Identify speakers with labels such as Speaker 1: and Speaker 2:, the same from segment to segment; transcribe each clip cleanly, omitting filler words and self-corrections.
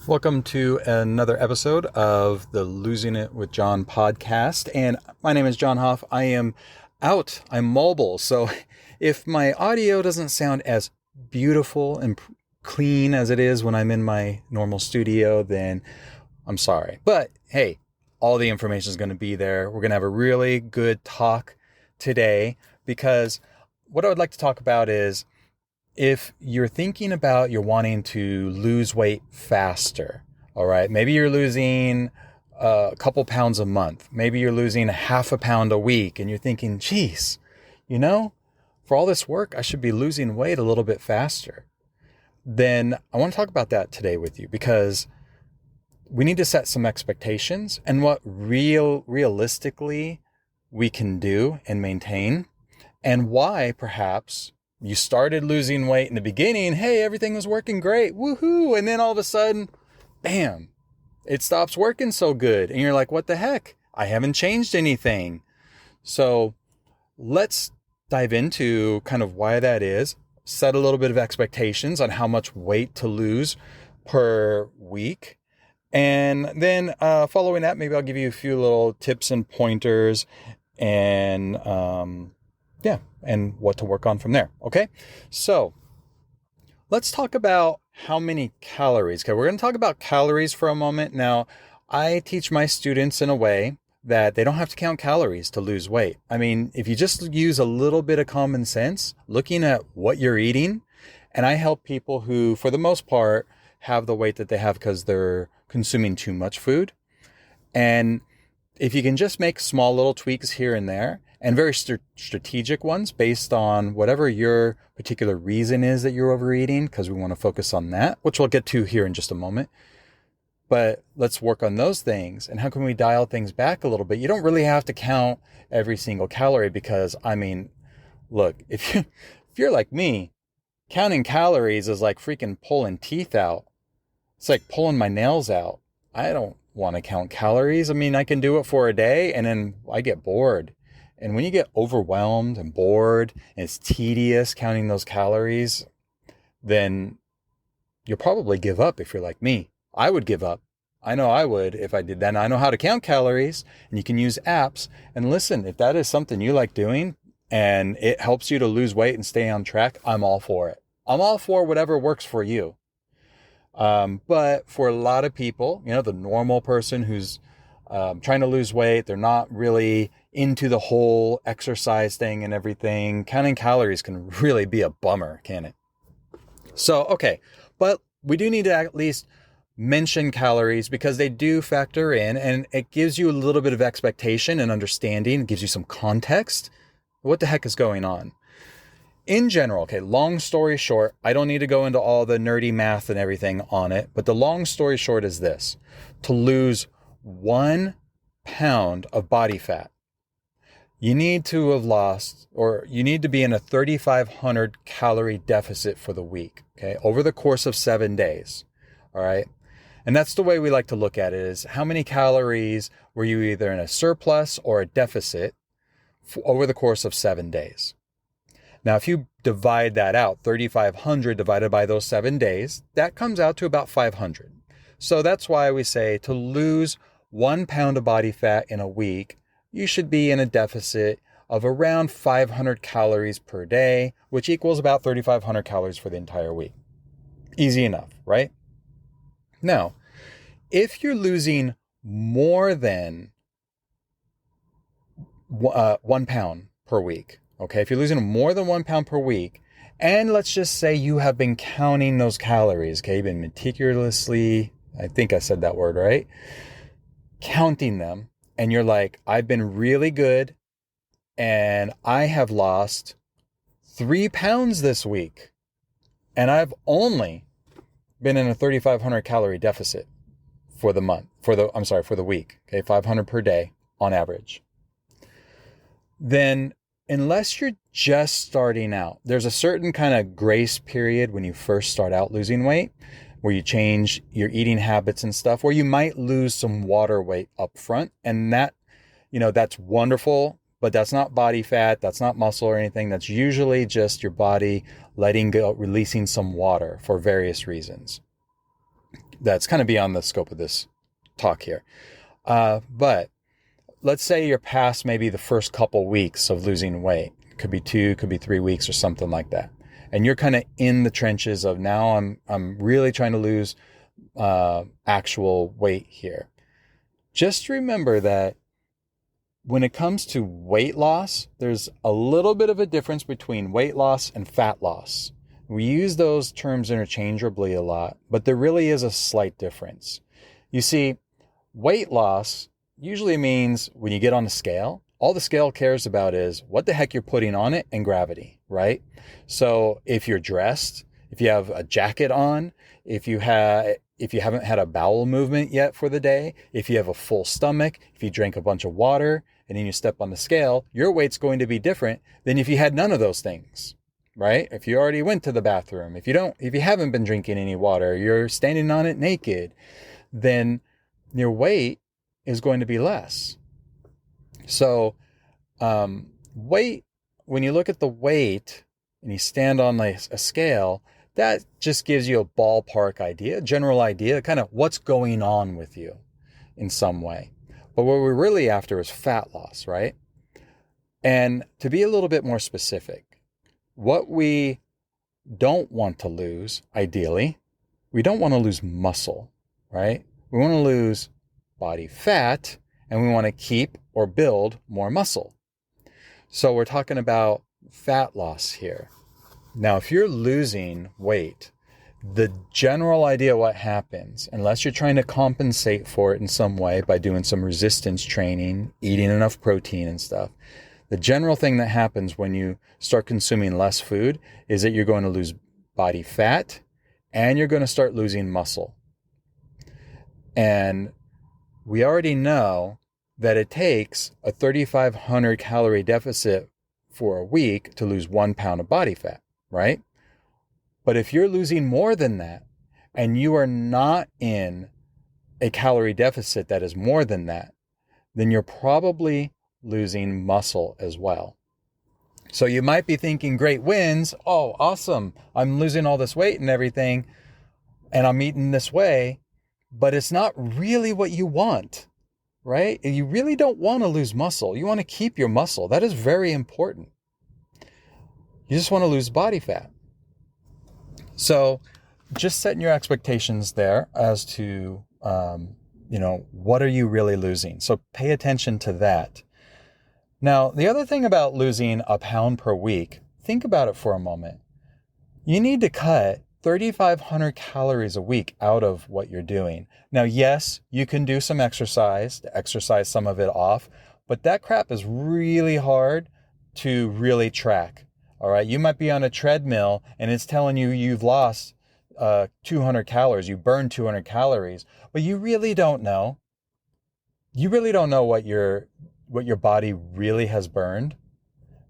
Speaker 1: Welcome to another episode of the Losing It with John podcast. And my name is John Hoff. I am I'm mobile. So if my audio doesn't sound as beautiful and clean as it is when I'm in my normal studio, then I'm sorry. But hey, all the information is going to be there. We're going to have a really good talk today because what I would like to talk about is if you're thinking about you're wanting to lose weight faster, all right, maybe you're losing a couple pounds a month, maybe you're losing half a pound a week, and you're thinking, geez, for all this work, I should be losing weight a little bit faster. Then I want to talk about that today with you because we need to set some expectations and what realistically we can do and maintain, and why perhaps you started losing weight in the beginning. Hey, everything was working great. Woohoo. And then all of a sudden, bam, it stops working so good. And you're like, what the heck? I haven't changed anything. So let's dive into kind of why that is, set a little bit of expectations on how much weight to lose per week. And then following that, maybe I'll give you a few little tips and pointers and and what to work on from there. Okay. So let's talk about how many calories. Okay. We're going to talk about calories for a moment. Now, I teach my students in a way that they don't have to count calories to lose weight. I mean, if you just use a little bit of common sense, looking at what you're eating, and I help people who, for the most part, have the weight that they have because they're consuming too much food. And if you can just make small little tweaks here and there, and very strategic ones based on whatever your particular reason is that you're overeating, because we want to focus on that, which we'll get to here in just a moment. But let's work on those things. And how can we dial things back a little bit? You don't really have to count every single calorie because, I mean, look, if you're like me, counting calories is like freaking pulling teeth out. It's like pulling my nails out. I don't want to count calories. I mean, I can do it for a day and then I get bored. And when you get overwhelmed and bored and it's tedious counting those calories, then you'll probably give up if you're like me. I would give up. I know I would if I did that. And I know how to count calories, and you can use apps. And listen, if that is something you like doing and it helps you to lose weight and stay on track, I'm all for it. I'm all for whatever works for you. But for a lot of people, the normal person who's trying to lose weight, they're not really into the whole exercise thing and everything. Counting calories can really be a bummer, can it? So, okay, but we do need to at least mention calories because they do factor in, and it gives you a little bit of expectation and understanding. It gives you some context. What the heck is going on? In general, okay, long story short, I don't need to go into all the nerdy math and everything on it, but the long story short is this: to lose 1 pound of body fat, you need to have lost, or you need to be in a 3,500 calorie deficit for the week, okay, over the course of 7 days. All right. And that's the way we like to look at it, is how many calories were you either in a surplus or a deficit over the course of 7 days. Now, if you divide that out, 3,500 divided by those 7 days, that comes out to about 500. So that's why we say to lose 1 pound of body fat in a week, you should be in a deficit of around 500 calories per day, which equals about 3,500 calories for the entire week. Easy enough, right? Now, if you're losing more than 1 pound per week, okay, if you're losing more than 1 pound per week, and let's just say you have been counting those calories, okay, you've been meticulously, I think I said that word right, counting them, and you're like, I've been really good, and I have lost 3 pounds this week, and I've only been in a 3,500 calorie deficit for the week, okay, 500 per day on average. Then unless you're just starting out, there's a certain kind of grace period when you first start out losing weight, where you change your eating habits and stuff, where you might lose some water weight up front. And that, that's wonderful, but that's not body fat. That's not muscle or anything. That's usually just your body letting go, releasing some water for various reasons. that's kind of beyond the scope of this talk here. But let's say you're past maybe the first couple weeks of losing weight. It could be 2, could be 3 weeks or something like that. And you're kind of in the trenches of now I'm really trying to lose actual weight here. Just remember that when it comes to weight loss, there's a little bit of a difference between weight loss and fat loss. We use those terms interchangeably a lot, but there really is a slight difference. You see, weight loss usually means when you get on a scale, all the scale cares about is what the heck you're putting on it and gravity, right? So if you're dressed, if you have a jacket on, if you haven't had a bowel movement yet for the day, if you have a full stomach, if you drink a bunch of water and then you step on the scale, your weight's going to be different than if you had none of those things, right? If you already went to the bathroom, if you haven't been drinking any water, you're standing on it naked, then your weight is going to be less. So, weight, when you look at the weight and you stand on a scale, that just gives you a ballpark idea, a general idea, kind of what's going on with you in some way. But what we're really after is fat loss, right? And to be a little bit more specific, what we don't want to lose, ideally, we don't want to lose muscle, right? We want to lose body fat, and we want to keep or build more muscle. So we're talking about fat loss here. Now, if you're losing weight, the general idea what happens, unless you're trying to compensate for it in some way by doing some resistance training, eating enough protein and stuff, the general thing that happens when you start consuming less food is that you're going to lose body fat and you're going to start losing muscle. And we already know that it takes a 3,500 calorie deficit for a week to lose 1 pound of body fat, right? But if you're losing more than that and you are not in a calorie deficit that is more than that, then you're probably losing muscle as well. So you might be thinking great wins. Oh, awesome. I'm losing all this weight and everything, and I'm eating this way, but it's not really what you want, right? You really don't want to lose muscle. You want to keep your muscle. That is very important. You just want to lose body fat. So just setting your expectations there as to, what are you really losing? So pay attention to that. Now, the other thing about losing a pound per week, think about it for a moment. You need to cut 3,500 calories a week out of what you're doing. Now, yes, you can do some exercise to exercise some of it off, but that crap is really hard to really track. All right, you might be on a treadmill and it's telling you you've lost 200 calories, you burned 200 calories, but you really don't know. You really don't know what your body really has burned,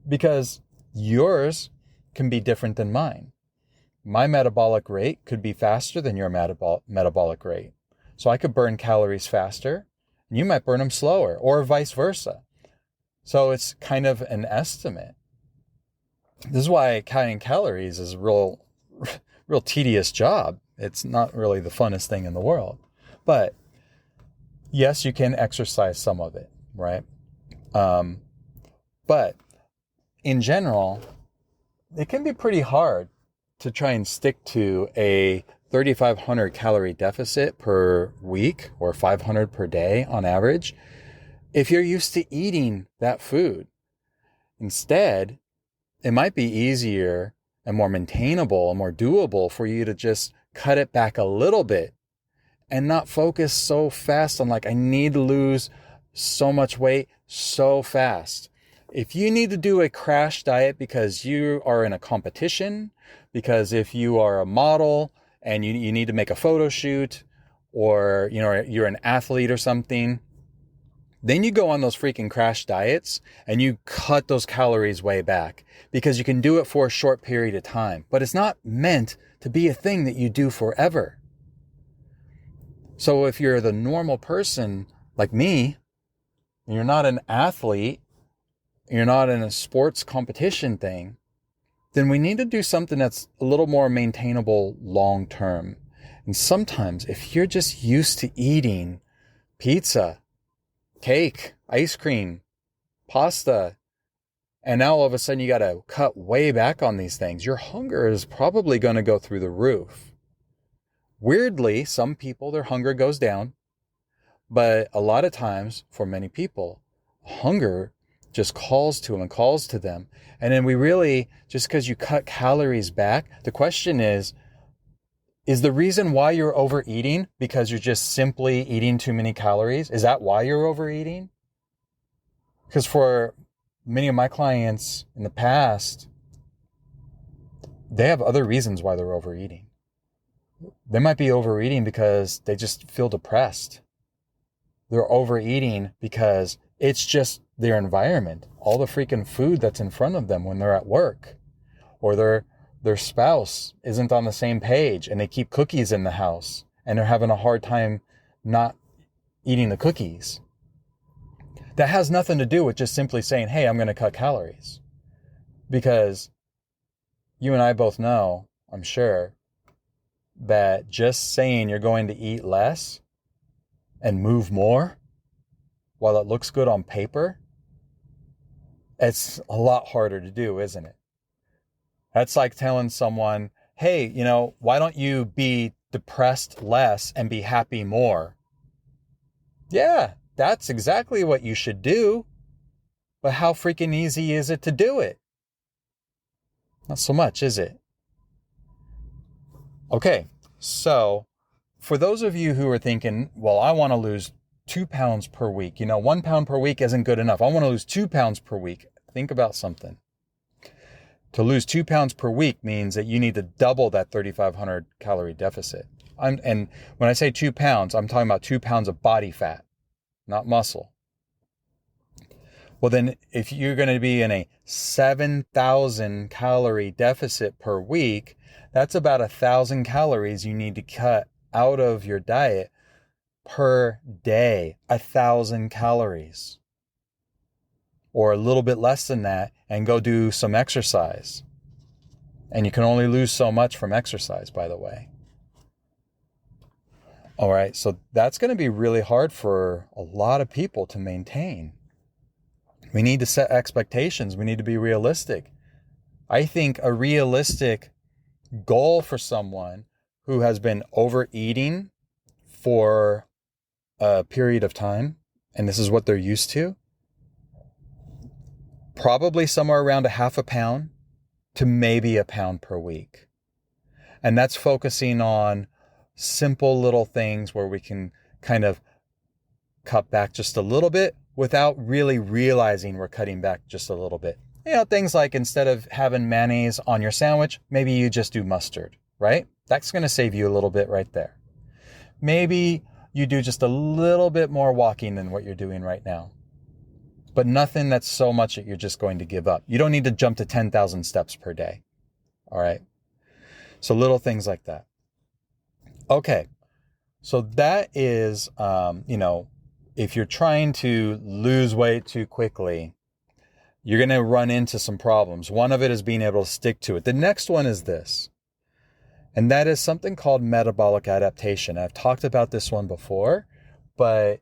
Speaker 1: because yours can be different than mine. My metabolic rate could be faster than your metabolic rate. So I could burn calories faster and you might burn them slower, or vice versa. So it's kind of an estimate. This is why counting calories is a real tedious job. It's not really the funnest thing in the world. But yes, you can exercise some of it, right? But in general, it can be pretty hard to try and stick to a 3,500 calorie deficit per week or 500 per day on average if you're used to eating that food. Instead, it might be easier and more maintainable and more doable for you to just cut it back a little bit and not focus so fast on I need to lose so much weight so fast. If you need to do a crash diet because you are in a competition, because if you are a model and you need to make a photo shoot, or you're an athlete or something, then you go on those freaking crash diets and you cut those calories way back because you can do it for a short period of time. But it's not meant to be a thing that you do forever. So if you're the normal person like me, and you're not an athlete, you're not in a sports competition thing, then we need to do something that's a little more maintainable long term. And sometimes if you're just used to eating pizza, cake, ice cream, pasta, and now all of a sudden you got to cut way back on these things, your hunger is probably going to go through the roof. Weirdly, some people, their hunger goes down, but a lot of times for many people, hunger just calls to them and calls to them. And then we really, just because you cut calories back, the question is the reason why you're overeating because you're just simply eating too many calories? Is that why you're overeating? Because for many of my clients in the past, they have other reasons why they're overeating. They might be overeating because they just feel depressed. They're overeating because it's just their environment, all the freaking food that's in front of them when they're at work, or their spouse isn't on the same page and they keep cookies in the house and they're having a hard time not eating the cookies. That has nothing to do with just simply saying, hey, I'm going to cut calories. Because you and I both know, I'm sure, that just saying you're going to eat less and move more while it looks good on paper, it's a lot harder to do, isn't it? That's like telling someone, hey, why don't you be depressed less and be happy more? Yeah, that's exactly what you should do. But how freaking easy is it to do it? Not so much, is it? Okay, so for those of you who are thinking, well, I want to lose 2 pounds per week. 1 pound per week isn't good enough. I want to lose 2 pounds per week. Think about something. To lose 2 pounds per week means that you need to double that 3,500 calorie deficit. And when I say 2 pounds, I'm talking about 2 pounds of body fat, not muscle. Well, then if you're going to be in a 7,000 calorie deficit per week, that's about 1,000 calories you need to cut out of your diet per day. 1,000 calories. Or a little bit less than that, and go do some exercise. And you can only lose so much from exercise, by the way. All right, so that's going to be really hard for a lot of people to maintain. We need to set expectations. We need to be realistic. I think a realistic goal for someone who has been overeating for a period of time, and this is what they're used to, probably somewhere around a half a pound to maybe a pound per week. And that's focusing on simple little things where we can kind of cut back just a little bit without really realizing we're cutting back just a little bit. Things like instead of having mayonnaise on your sandwich, maybe you just do mustard, right? That's going to save you a little bit right there. Maybe you do just a little bit more walking than what you're doing right now. But nothing that's so much that you're just going to give up. You don't need to jump to 10,000 steps per day. All right. So little things like that. Okay. So that is, if you're trying to lose weight too quickly, you're going to run into some problems. One of it is being able to stick to it. The next one is this, and that is something called metabolic adaptation. I've talked about this one before, but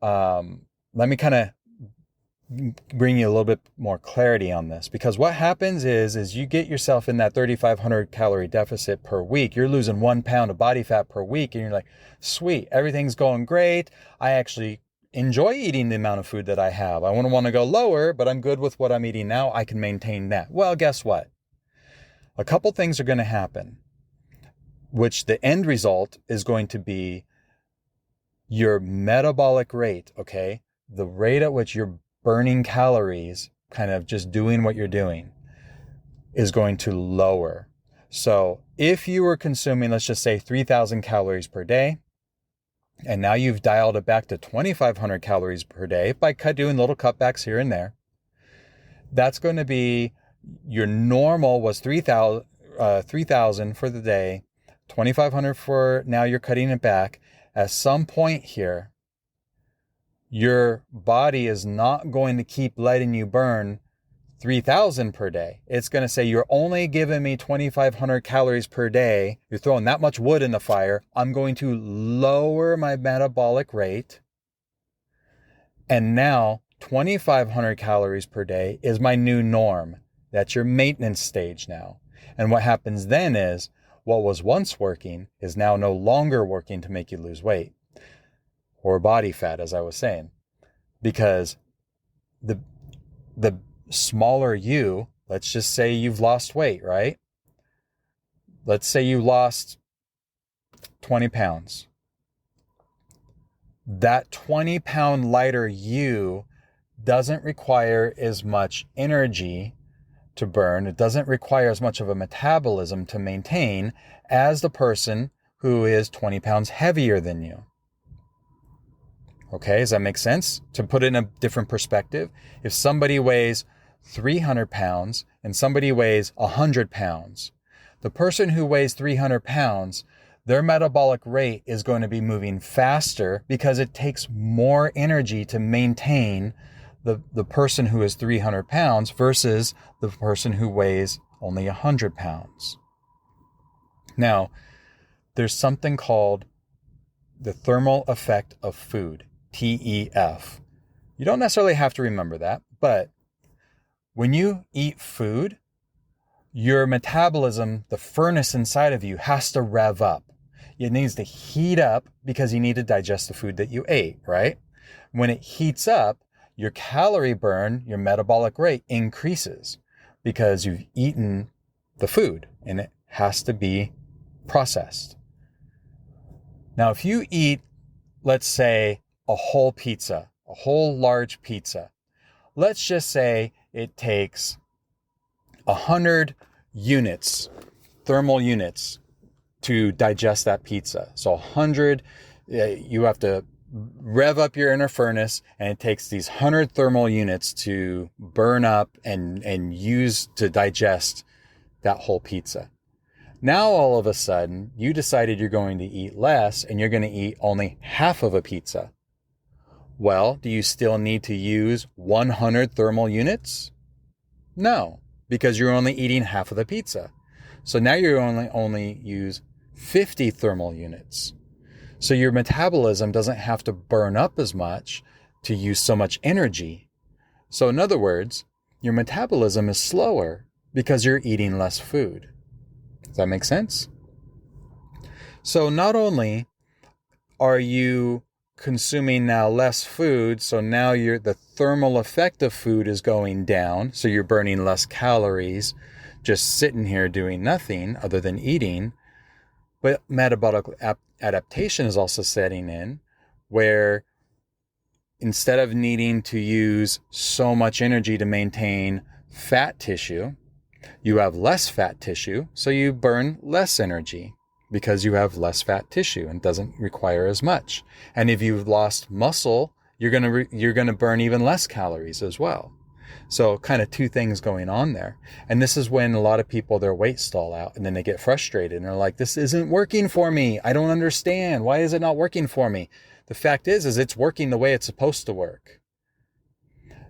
Speaker 1: let me kind of bring you a little bit more clarity on this, because what happens is you get yourself in that 3,500 calorie deficit per week. You're losing 1 pound of body fat per week, and you're like, sweet, everything's going great. I actually enjoy eating the amount of food that I have. I wouldn't want to go lower, but I'm good with what I'm eating now. I can maintain that. Well, guess what? A couple things are going to happen, which the end result is going to be your metabolic rate, okay? The rate at which you're burning calories, kind of just doing what you're doing, is going to lower. So if you were consuming, let's just say 3,000 calories per day, and now you've dialed it back to 2,500 calories per day by doing little cutbacks here and there, that's going to be, your normal was 3,000 for the day, 2,500 for, now you're cutting it back. At some point here, your body is not going to keep letting you burn 3,000 per day. It's going to say, you're only giving me 2,500 calories per day. You're throwing that much wood in the fire. I'm going to lower my metabolic rate. And now 2,500 calories per day is my new norm. That's your maintenance stage now. And what happens then is what was once working is now no longer working to make you lose weight or body fat, as I was saying, because the smaller you, let's just say you've lost weight, right? Let's say you lost 20 pounds. That 20-pound lighter you doesn't require as much energy to burn. It doesn't require as much of a metabolism to maintain as the person who is 20 pounds heavier than you. Okay, does that make sense? To put it in a different perspective, if somebody weighs 300 pounds and somebody weighs 100 pounds, the person who weighs 300 pounds, their metabolic rate is going to be moving faster because it takes more energy to maintain the person who is 300 pounds versus the person who weighs only 100 pounds. Now, there's something called the thermal effect of food, TEF. You don't necessarily have to remember that, but when you eat food, your metabolism, the furnace inside of you, has to rev up. It needs to heat up because you need to digest the food that you ate, right? When it heats up, your calorie burn, your metabolic rate increases because you've eaten the food and it has to be processed. Now, if you eat, let's say, a whole pizza, a whole large pizza, let's just say it takes 100 units, thermal units, to digest that pizza. So 100, you have to rev up your inner furnace, and it takes these 100 thermal units to burn up and use to digest that whole pizza. Now, all of a sudden, you decided you're going to eat less and you're going to eat only half of a pizza. Well, do you still need to use 100 thermal units? No, because you're only eating half of the pizza. So now you're only use 50 thermal units. So your metabolism doesn't have to burn up as much to use so much energy. So in other words, your metabolism is slower because you're eating less food. Does that make sense? So not only are you consuming now less food, so now the thermal effect of food is going down, so you're burning less calories just sitting here doing nothing other than eating, but metabolic adaptation is also setting in, where instead of needing to use so much energy to maintain fat tissue, you have less fat tissue, so you burn less energy because you have less fat tissue and doesn't require as much. And if you've lost muscle, you're gonna burn even less calories as well. So kind of two things going on there. And this is when a lot of people, their weight stall out and then they get frustrated and they're like, this isn't working for me. I don't understand. Why is it not working for me? The fact is it's working the way it's supposed to work.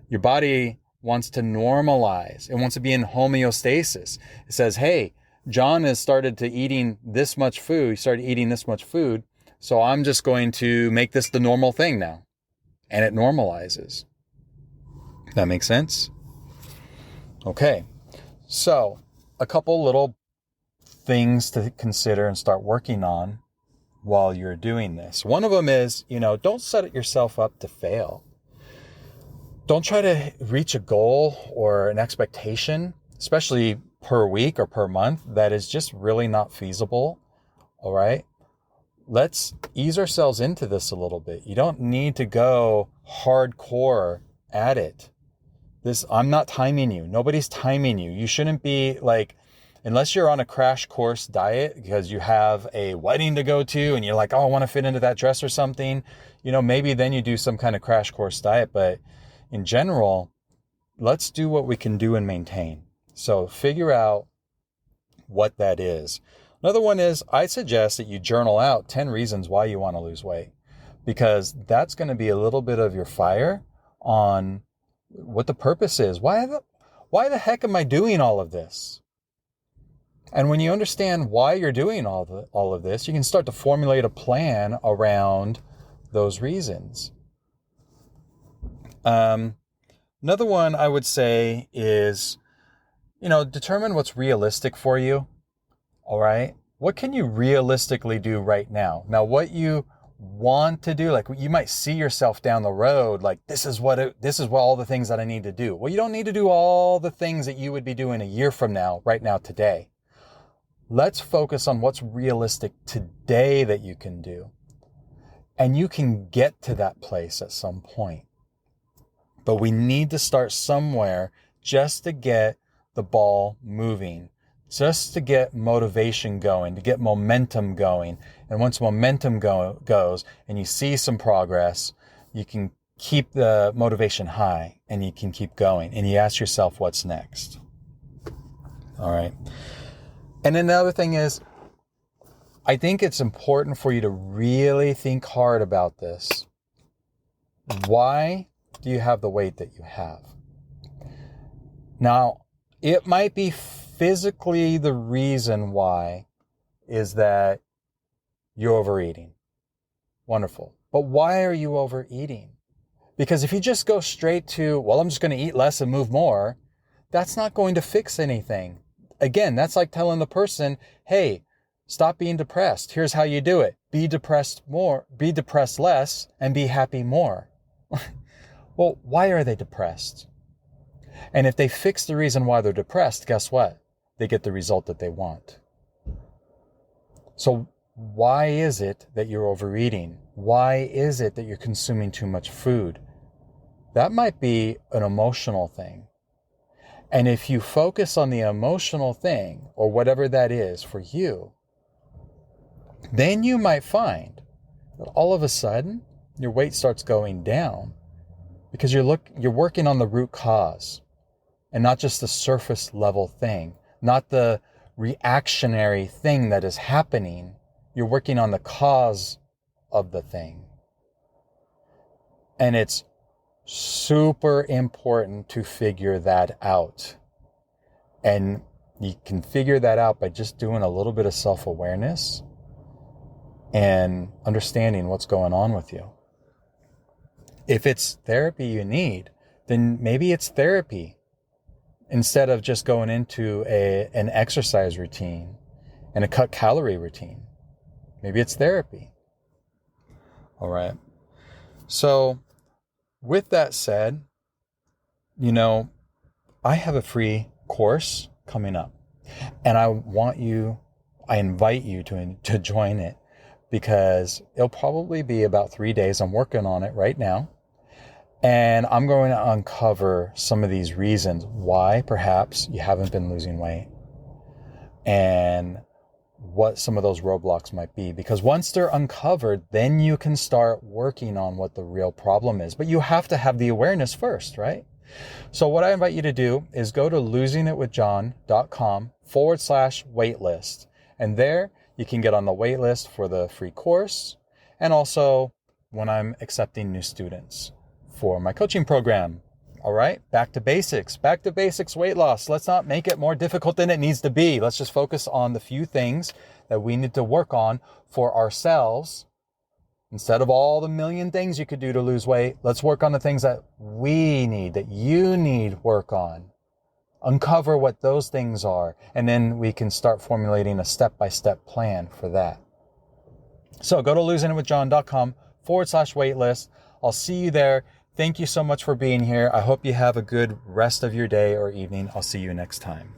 Speaker 1: Your body wants to normalize. It wants to be in homeostasis. It says, hey, John has started to eating this much food. He started eating this much food. So I'm just going to make this the normal thing now. And it normalizes. That makes sense? Okay. So a couple little things to consider and start working on while you're doing this. One of them is, don't set yourself up to fail. Don't try to reach a goal or an expectation, especially per week or per month, that is just really not feasible. All right. Let's ease ourselves into this a little bit. You don't need to go hardcore at it. I'm not timing you. Nobody's timing you. You shouldn't be unless you're on a crash course diet because you have a wedding to go to and you're like, oh, I want to fit into that dress or something. Maybe then you do some kind of crash course diet. But in general, let's do what we can do and maintain. So figure out what that is. Another one is I suggest that you journal out 10 reasons why you want to lose weight, because that's going to be a little bit of your fire on what the purpose is. Why why the heck am I doing all of this? And when you understand why you're doing all of this, you can start to formulate a plan around those reasons. Another one I would say is, determine what's realistic for you. All right. What can you realistically do right now? Now, what you want to do, like you might see yourself down the road, like this is what all the things that I need to do. Well, you don't need to do all the things that you would be doing a year from now, right now, today. Let's focus on what's realistic today that you can do. And you can get to that place at some point. But we need to start somewhere just to get the ball moving, just to get motivation going, to get momentum going. And once momentum goes and you see some progress, you can keep the motivation high and you can keep going. And you ask yourself, what's next? All right. And then the other thing is, I think it's important for you to really think hard about this. Why do you have the weight that you have? Now, it might be physically the reason why is that you're overeating. Wonderful. But why are you overeating? Because if you just go straight to, well, I'm just going to eat less and move more, that's not going to fix anything. Again, that's like telling the person, hey, stop being depressed. Here's how you do it. Be depressed less, and be happy more. Well, why are they depressed? And if they fix the reason why they're depressed, guess what? They get the result that they want. So why is it that you're overeating? Why is it that you're consuming too much food? That might be an emotional thing. And if you focus on the emotional thing, or whatever that is for you, then you might find that all of a sudden your weight starts going down because you're working on the root cause and not just the surface level thing, not the reactionary thing that is happening. You're working on the cause of the thing. And it's super important to figure that out. And you can figure that out by just doing a little bit of self-awareness and understanding what's going on with you. If it's therapy you need, then maybe it's therapy instead of just going into an exercise routine and a cut calorie routine. Maybe it's therapy. All right. So with that said, I have a free course coming up, and I invite you to join it, because it'll probably be about 3 days. I'm working on it right now. And I'm going to uncover some of these reasons why perhaps you haven't been losing weight and what some of those roadblocks might be. Because once they're uncovered, then you can start working on what the real problem is. But you have to have the awareness first, right? So what I invite you to do is go to losingitwithjohn.com/waitlist. And there you can get on the wait list for the free course, and also when I'm accepting new students for my coaching program. All right, back to basics weight loss. Let's not make it more difficult than it needs to be. Let's just focus on the few things that we need to work on for ourselves. Instead of all the million things you could do to lose weight, let's work on the things that we need, that you need work on. Uncover what those things are, and then we can start formulating a step-by-step plan for that. So go to losingitwithjohn.com/waitlist. I'll see you there. Thank you so much for being here. I hope you have a good rest of your day or evening. I'll see you next time.